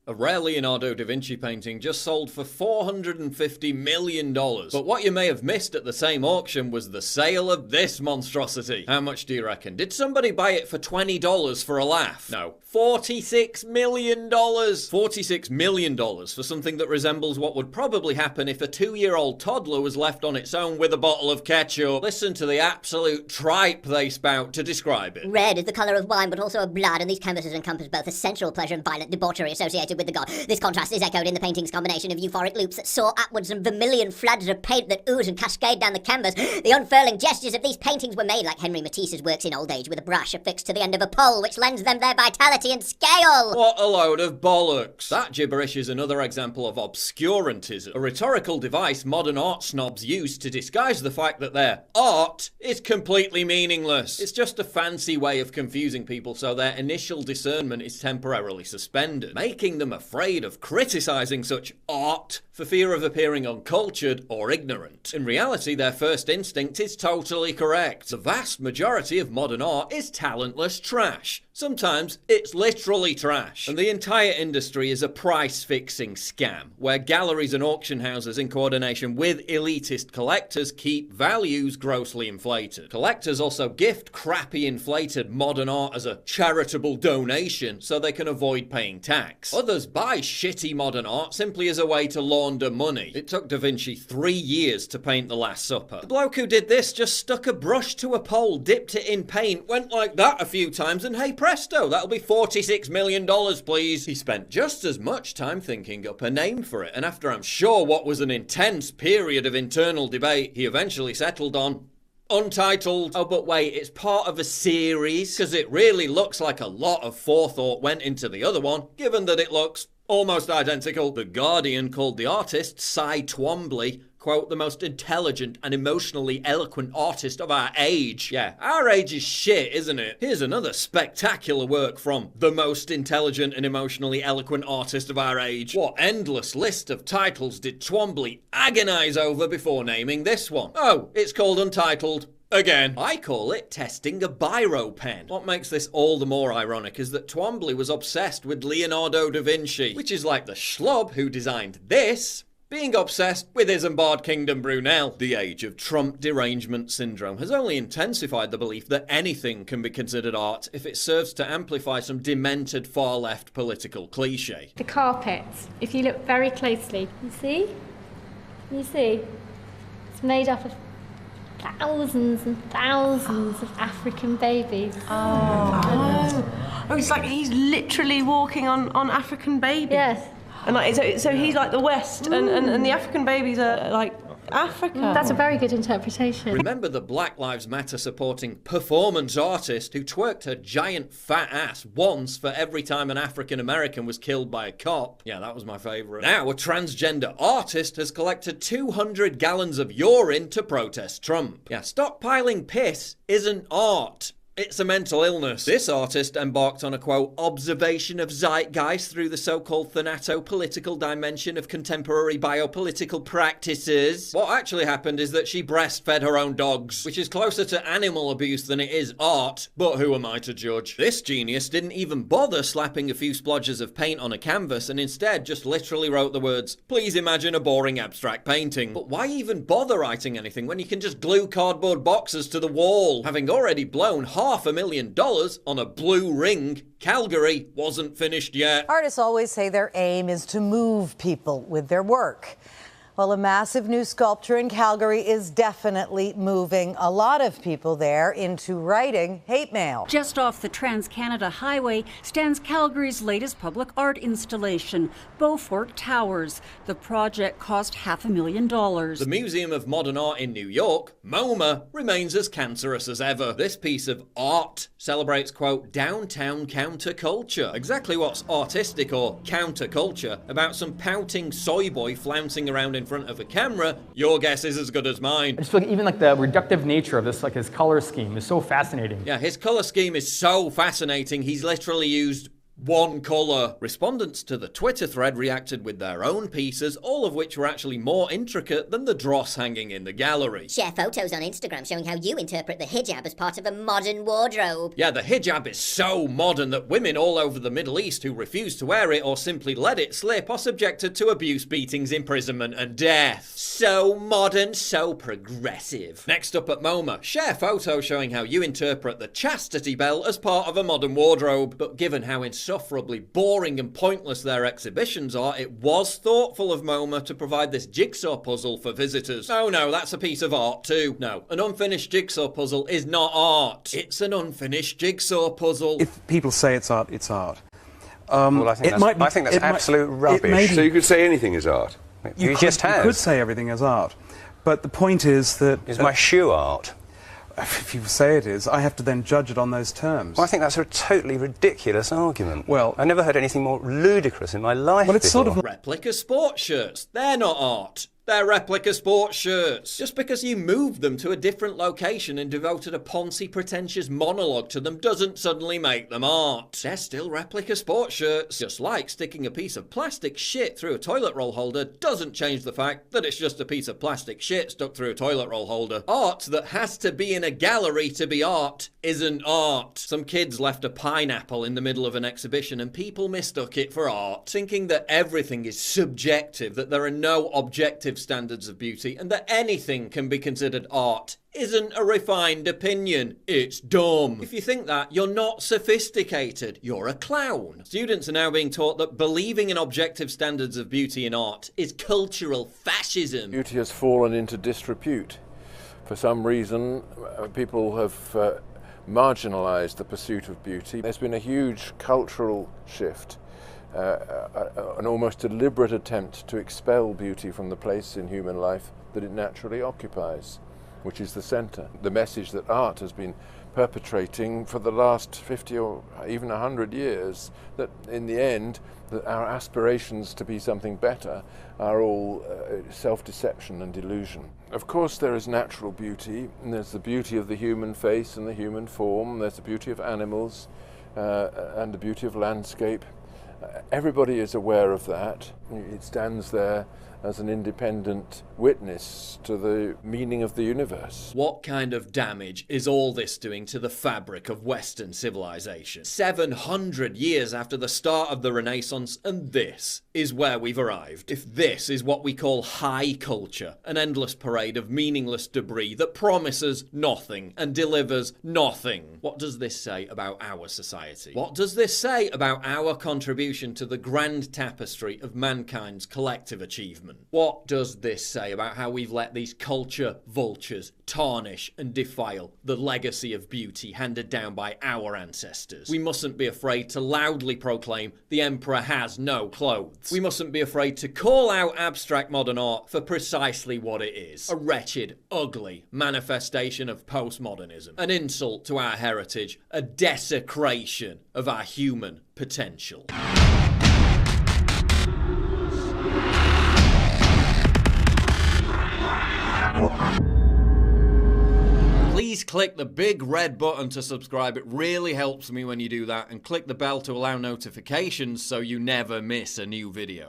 A rare Leonardo da Vinci painting just sold for $450 million. But what you may have missed at the same auction was the sale of this monstrosity. How much do you reckon? Did somebody buy it for $20 for a laugh? No. $46 million! $46 million for something that resembles what would probably happen if a 2-year-old toddler was left on its own with a bottle of ketchup. Listen to the absolute tripe they spout to describe it. Red is the colour of wine, but also of blood, and these canvases encompass both a sensual pleasure and violent debauchery associated with the god. This contrast is echoed in the painting's combination of euphoric loops that soar upwards and vermilion floods of paint that ooze and cascade down the canvas. The unfurling gestures of these paintings were made like Henry Matisse's works in old age, with a brush affixed to the end of a pole, which lends them their vitality and scale. What a load of bollocks. That gibberish is another example of obscurantism, a rhetorical device modern art snobs use to disguise the fact that their art is completely meaningless. It's just a fancy way of confusing people so their initial discernment is temporarily suspended, making them afraid of criticizing such art for fear of appearing uncultured or ignorant. In reality, their first instinct is totally correct. The vast majority of modern art is talentless trash. Sometimes it's literally trash. And the entire industry is a price-fixing scam, where galleries and auction houses in coordination with elitist collectors keep values grossly inflated. Collectors also gift crappy inflated modern art as a charitable donation so they can avoid paying tax. Others buy shitty modern art simply as a way to launder money. It took Da Vinci 3 years to paint The Last Supper. The bloke who did this just stuck a brush to a pole, dipped it in paint, went like that a few times, and hey presto, that'll be $46 million, please. He spent just as much time thinking up a name for it, and after I'm sure what was an intense period of internal debate, he eventually settled on Untitled. Oh, but wait, it's part of a series? Because it really looks like a lot of forethought went into the other one, given that it looks almost identical. The Guardian called the artist Cy Twombly, quote, the most intelligent and emotionally eloquent artist of our age. Yeah, our age is shit, isn't it? Here's another spectacular work from the most intelligent and emotionally eloquent artist of our age. What endless list of titles did Twombly agonize over before naming this one? Oh, it's called Untitled. Again. I call it testing a biro pen. What makes this all the more ironic is that Twombly was obsessed with Leonardo da Vinci, which is like the schlub who designed this being obsessed with Isambard Kingdom Brunel. The age of Trump derangement syndrome has only intensified the belief that anything can be considered art if it serves to amplify some demented far-left political cliche. The carpets, if you look very closely, you see? It's made up of thousands and thousands of African babies. Oh, it's like he's literally walking on African babies. Yes. And like, so he's like the West, and the African babies are like Africa. That's a very good interpretation. Remember the Black Lives Matter supporting performance artist who twerked her giant fat ass once for every time an African American was killed by a cop? Yeah, that was my favourite. Now a transgender artist has collected 200 gallons of urine to protest Trump. Yeah, stockpiling piss isn't art. It's a mental illness. This artist embarked on a, quote, observation of zeitgeist through the so-called thanato-political dimension of contemporary biopolitical practices. What actually happened is that she breastfed her own dogs, which is closer to animal abuse than it is art, but who am I to judge? This genius didn't even bother slapping a few splodges of paint on a canvas and instead just literally wrote the words, please imagine a boring abstract painting. But why even bother writing anything when you can just glue cardboard boxes to the wall? Having already blown $500,000 on a blue ring, Calgary wasn't finished yet. Artists always say their aim is to move people with their work. Well, a massive new sculpture in Calgary is definitely moving a lot of people there into writing hate mail. Just off the Trans-Canada Highway stands Calgary's latest public art installation, Beaufort Towers. The project cost $500,000. The Museum of Modern Art in New York, MoMA, remains as cancerous as ever. This piece of art celebrates, quote, downtown counterculture. Exactly what's artistic or counterculture about some pouting soy boy flouncing around in front of a camera, your guess is as good as mine. I just feel like even like the reductive nature of this, like his color scheme is so fascinating. Yeah, his color scheme is so fascinating, he's literally used one colour. Respondents to the Twitter thread reacted with their own pieces, all of which were actually more intricate than the dross hanging in the gallery. Share photos on Instagram showing how you interpret the hijab as part of a modern wardrobe. Yeah, the hijab is so modern that women all over the Middle East who refuse to wear it or simply let it slip are subjected to abuse, beatings, imprisonment and death. So modern, so progressive. Next up at MoMA, share photos showing how you interpret the chastity belt as part of a modern wardrobe. But given how insufferably boring and pointless their exhibitions are, it was thoughtful of MoMA to provide this jigsaw puzzle for visitors. Oh no, that's a piece of art too. No, an unfinished jigsaw puzzle is not art. It's an unfinished jigsaw puzzle. If people say it's art, it's art. Well, I think that's absolute rubbish. So you could say anything is art? You just have. You could say everything is art. But the point is that... Is my shoe art? If you say it is, I have to then judge it on those terms. Well, I think that's a totally ridiculous argument. Well... I never heard anything more ludicrous in my life Well, it's before. sort of... Replica sports shirts. They're not art. They're replica sports shirts. Just because you moved them to a different location and devoted a poncy, pretentious monologue to them doesn't suddenly make them art. They're still replica sports shirts. Just like sticking a piece of plastic shit through a toilet roll holder doesn't change the fact that it's just a piece of plastic shit stuck through a toilet roll holder. Art that has to be in a gallery to be art isn't art. Some kids left a pineapple in the middle of an exhibition and people mistook it for art, thinking that everything is subjective, that there are no objective standards of beauty, and that anything can be considered art isn't a refined opinion. It's dumb. If you think that, you're not sophisticated. You're a clown. Students are now being taught that believing in objective standards of beauty in art is cultural fascism. Beauty has fallen into disrepute. For some reason, people have marginalised the pursuit of beauty. There's been a huge cultural shift. An almost deliberate attempt to expel beauty from the place in human life that it naturally occupies, which is the centre. The message that art has been perpetrating for the last 50 or even 100 years, that in the end, that our aspirations to be something better are all self-deception and delusion. Of course there is natural beauty, and there's the beauty of the human face and the human form, there's the beauty of animals and the beauty of landscape. Everybody is aware of that. It stands there as an independent witness to the meaning of the universe. What kind of damage is all this doing to the fabric of Western civilization? 700 years after the start of the Renaissance, and this is where we've arrived. If this is what we call high culture, an endless parade of meaningless debris that promises nothing and delivers nothing, what does this say about our society? What does this say about our contribution to the grand tapestry of mankind's collective achievement? What does this say about how we've let these culture vultures tarnish and defile the legacy of beauty handed down by our ancestors? We mustn't be afraid to loudly proclaim the emperor has no clothes. We mustn't be afraid to call out abstract modern art for precisely what it is: a wretched, ugly manifestation of postmodernism, an insult to our heritage, a desecration of our human potential. Please click the big red button to subscribe. It really helps me when you do that, and click the bell to allow notifications so you never miss a new video.